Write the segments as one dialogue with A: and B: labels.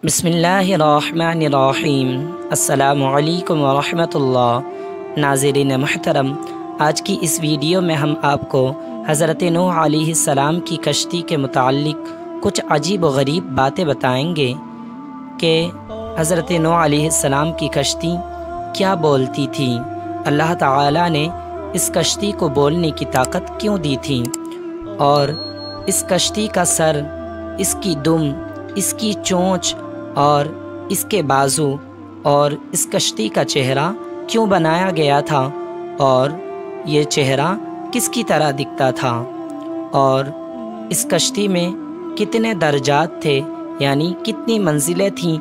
A: बिस्मिल्लाहिर्रहमानिर्रहीम। अस्सलामु अलैकुम वरहमतुल्लाह। नाज़रीन महतरम, आज की इस वीडियो में हम आपको हज़रत नूह अलैहिस्सलाम की कश्ती के मुताल्लिक़ कुछ अजीब व गरीब बातें बताएंगे कि हज़रत नूह अलैहिस्सलाम की कश्ती क्या बोलती थी, अल्लाह ताला ने इस कश्ती को बोलने की ताकत क्यों दी थी, और इस कश्ती का सर, इसकी दुम, इसकी चोंच और इसके बाजू और इस कश्ती का चेहरा क्यों बनाया गया था, और ये चेहरा किसकी तरह दिखता था, और इस कश्ती में कितने दर्जात थे, यानी कितनी मंजिलें थीं,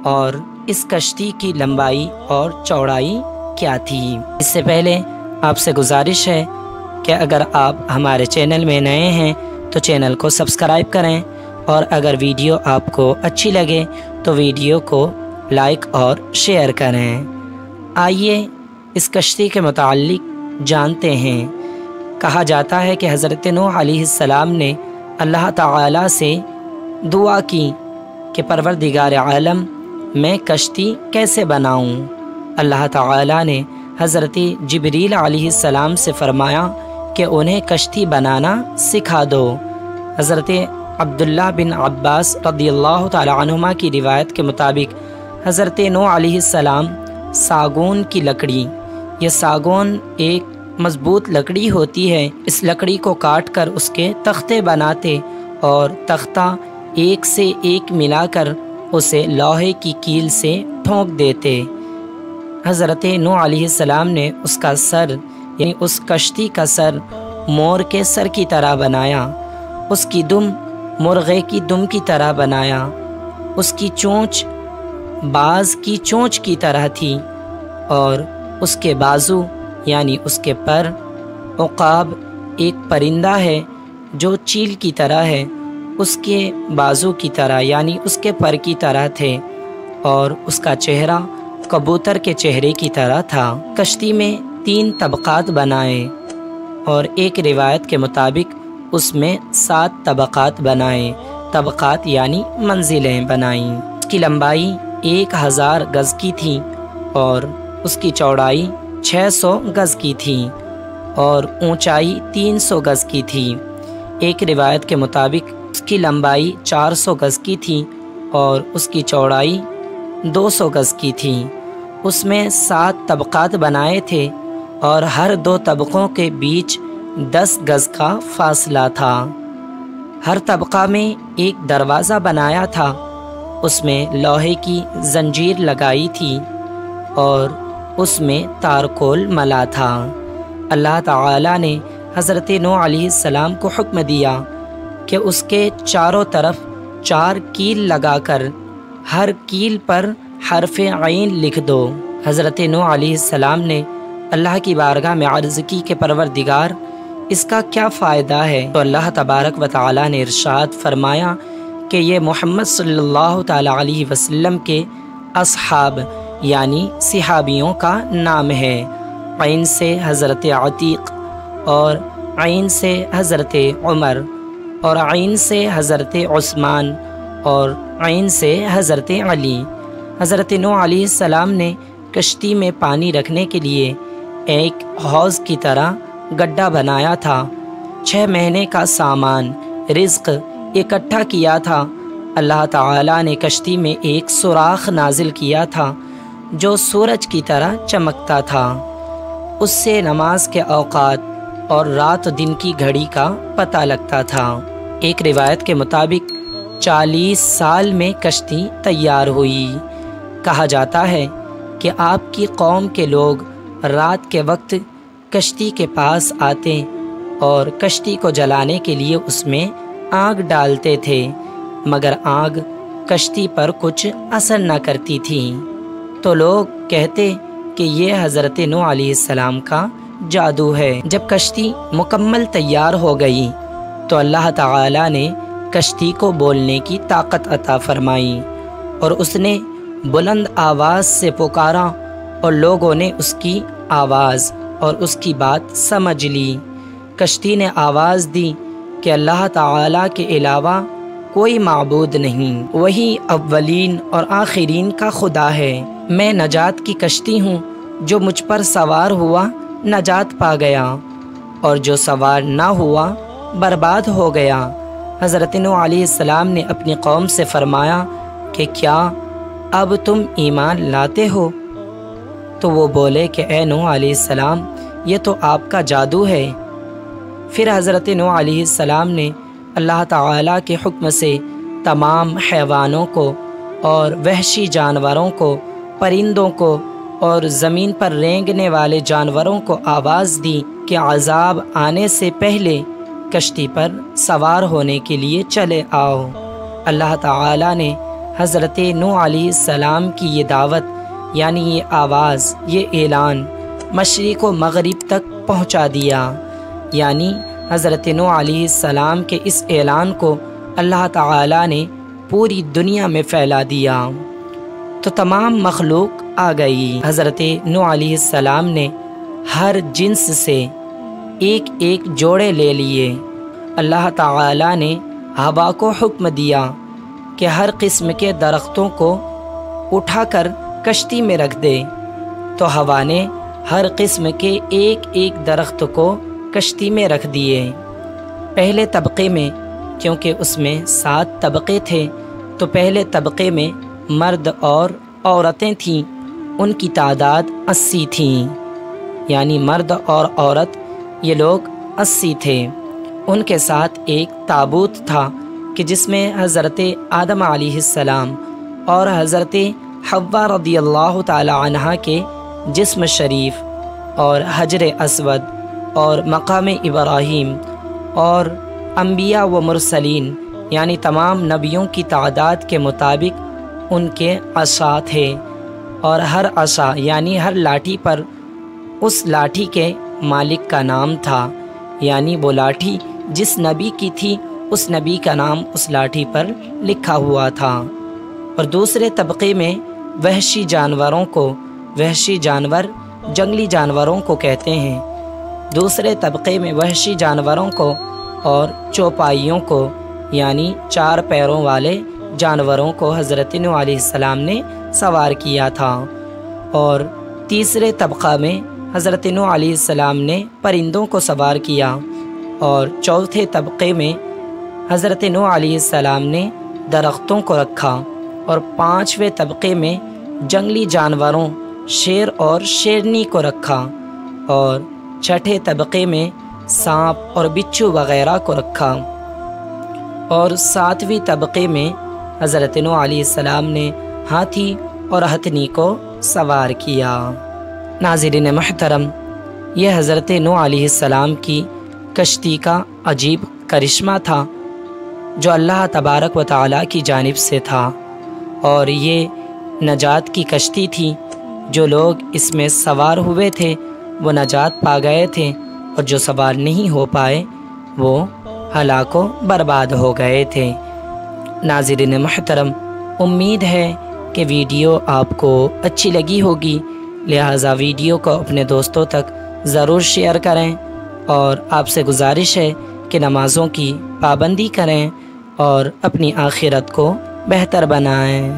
A: और इस कश्ती की लंबाई और चौड़ाई क्या थी। इससे पहले आपसे गुजारिश है कि अगर आप हमारे चैनल में नए हैं तो चैनल को सब्सक्राइब करें, और अगर वीडियो आपको अच्छी लगे तो वीडियो को लाइक और शेयर करें। आइए इस कश्ती के मुताल्लिक़ जानते हैं। कहा जाता है कि हज़रत नूह अलैहिस्सलाम ने अल्लाह ताला से दुआ की कि परवरदिगार आलम, मैं कश्ती कैसे बनाऊं। अल्लाह ताला ने हज़रत जिब्रील अलैहिस्सलाम से फरमाया कि उन्हें कश्ती बनाना सिखा दो। हज़रत अब्दुल्ला बिन अब्बास रदियल्लाहु ताला अन्हुमा की रिवायत के मुताबिक हज़रत नूह अलैहिस्सलाम सागौन की लकड़ी, ये सागौन एक मज़बूत लकड़ी होती है, इस लकड़ी को काट कर उसके तख्ते बनाते और तख्ता एक से एक मिलाकर उसे लोहे की कील से ठोंक देते। हज़रत नूह अलैहिस्सलाम ने उसका सर, यानी उस कश्ती का सर मोर के सर की तरह बनाया, उसकी दुम मुर्गे की दुम की तरह बनाया, उसकी चोंच बाज की चोंच की तरह थी, और उसके बाजू यानी उसके पर, उक़ाब एक परिंदा है जो चील की तरह है, उसके बाजू की तरह यानी उसके पर की तरह थे, और उसका चेहरा कबूतर के चेहरे की तरह था। कश्ती में 3 तबक़ात बनाए, और एक रिवायत के मुताबिक उसमें 7 तबक़ात बनाए। तबक़ात यानी मंजिलें बनाईं। उसकी लंबाई 1000 गज़ की थी, और उसकी चौड़ाई 600 गज़ की थी, और ऊंचाई 300 गज़ की थी। एक रिवायत के मुताबिक उसकी लंबाई 400 गज़ की थी, और उसकी चौड़ाई 200 गज़ की थी। उसमें 7 तबक़ात बनाए थे, और हर 2 तबक़ों के बीच 10 गज़ का फासला था। हर तबक़ा में एक दरवाज़ा बनाया था, उसमें लोहे की जंजीर लगाई थी, और उसमें तारकोल मला था। अल्लाह ताला ने हज़रत नूह अलैहिस्सलाम को हुक्म दिया कि उसके चारों तरफ 4 कील लगाकर हर कील पर हरफ़ ऐन लिख दो। हज़रत नूह अलैहिस्सलाम ने अल्लाह की बारगाह में अर्ज़ की कि परवरदिगार, इसका क्या फ़ायदा है। तो अल्लाह तबारक व तआला ने इरशाद फरमाया कि ये मोहम्मद सल्लल्लाहु ताला अलैहि वसल्लम के असहाब यानी सिहाबियों का नाम है। ऐन से हज़रत अतीक, और ऐन से हज़रत उमर, और ऐन से हज़रत उस्मान, और ऐन से हज़रत अली। हज़रत नूह अलैहिस्सलाम ने कश्ती में पानी रखने के लिए एक हौज़ की तरह गड्ढा बनाया था। 6 महीने का सामान रिज़्क़ इकट्ठा किया था। अल्लाह ताला ने कश्ती में एक सुराख नाजिल किया था जो सूरज की तरह चमकता था। उससे नमाज के औक़ात और रात दिन की घड़ी का पता लगता था। एक रिवायत के मुताबिक 40 साल में कश्ती तैयार हुई। कहा जाता है कि आपकी कौम के लोग रात के वक्त कश्ती के पास आते और कश्ती को जलाने के लिए उसमें आग डालते थे, मगर आग कश्ती पर कुछ असर न करती थी। तो लोग कहते कि ये हज़रत नूह अलैहिस्सलाम का जादू है। जब कश्ती मुकम्मल तैयार हो गई तो अल्लाह ताला ने कश्ती को बोलने की ताकत अता फरमाई, और उसने बुलंद आवाज़ से पुकारा, और लोगों ने उसकी आवाज़ और उसकी बात समझ ली। कश्ती ने आवाज़ दी कि अल्लाह ताला के अलावा کوئی معبود نہیں، وہی اولین اور آخرین کا خدا ہے۔ میں نجات کی کشتی ہوں، جو مجھ پر سوار ہوا نجات پا گیا، اور جو سوار نہ ہوا برباد ہو گیا۔ حضرت نوح علیہ السلام نے اپنی قوم سے فرمایا کہ کیا اب تم ایمان لاتے ہو؟ تو وہ بولے کہ اے نوح علیہ السلام، یہ تو آپ کا جادو ہے۔ پھر حضرت نوح علیہ السلام نے اللہ تعالیٰ کے حکم سے تمام حیوانوں کو اور وحشی جانوروں کو، پرندوں کو اور زمین پر رینگنے والے جانوروں کو آواز دی کہ عذاب آنے سے پہلے کشتی پر سوار ہونے کے لیے چلے آؤ۔ اللہ تعالیٰ نے حضرت نوح علیہ السلام کی یہ دعوت، یعنی یہ آواز، یہ اعلان مشرق و مغرب تک پہنچا دیا، یعنی حضرت نوح علیہ السلام کے اس اعلان کو اللہ تعالیٰ نے پوری دنیا میں پھیلا دیا تو تمام مخلوق آ گئی۔ حضرت نوح علیہ السلام نے ہر جنس سے ایک ایک جوڑے لے لیے۔ اللہ تعالیٰ نے ہوا کو حکم دیا کہ ہر قسم کے درختوں کو اٹھا کر کشتی میں رکھ دے، تو ہوا نے ہر قسم کے ایک ایک درخت کو کشتی میں رکھ دیے۔ پہلے طبقے میں، کیونکہ اس میں 7 طبقے تھے، تو پہلے طبقے میں مرد اور عورتیں تھیں، ان کی تعداد 80 تھیں، یعنی مرد اور عورت یہ لوگ 80 تھے۔ ان کے ساتھ ایک تابوت تھا کہ جس میں حضرت آدم علیہ السلام اور حضرت حوا رضی اللہ تعالی عنہا کے جسم شریف اور حجر اسود اور مقام ابراہیم اور انبیاء و مرسلین، یعنی تمام نبیوں کی تعداد کے مطابق ان کے عصا تھے، اور ہر عصا یعنی ہر لاٹھی پر اس لاٹھی کے مالک کا نام تھا، یعنی وہ لاٹھی جس نبی کی تھی اس نبی کا نام اس لاٹھی پر لکھا ہوا تھا۔ اور دوسرے طبقے میں وحشی جانوروں کو، وحشی جانور جنگلی جانوروں کو کہتے ہیں، دوسرے طبقے میں وحشی جانوروں کو اور چوپائیوں کو، یعنی 4 پیروں والے جانوروں کو حضرت نوح علیہ السلام نے سوار کیا تھا، اور تیسرے طبقہ میں حضرت نوح علیہ السلام نے پرندوں کو سوار کیا، اور چوتھے طبقے میں حضرت نوح علیہ السلام نے درختوں کو رکھا، اور 5ویں طبقے میں جنگلی جانوروں شیر اور شیرنی کو رکھا، اور 6ٹھے طبقے میں سانپ اور بچھو وغیرہ کو رکھا، اور 7ویں طبقے میں حضرت نوح علیہ السلام نے ہاتھی اور ہتھنی کو سوار کیا۔ ناظرین محترم، یہ حضرت نوح علیہ السلام کی کشتی کا عجیب کرشمہ تھا جو اللہ تبارک و تعالیٰ کی جانب سے تھا، اور یہ نجات کی کشتی تھی۔ جو لوگ اس میں سوار ہوئے تھے وہ نجات پا گئے تھے، اور جو سوار نہیں ہو پائے وہ ہلاک و برباد ہو گئے تھے۔ ناظرین محترم، امید ہے کہ ویڈیو آپ کو اچھی لگی ہوگی، لہٰذا ویڈیو کو اپنے دوستوں تک ضرور شیئر کریں، اور آپ سے گزارش ہے کہ نمازوں کی پابندی کریں اور اپنی آخرت کو بہتر بنائیں۔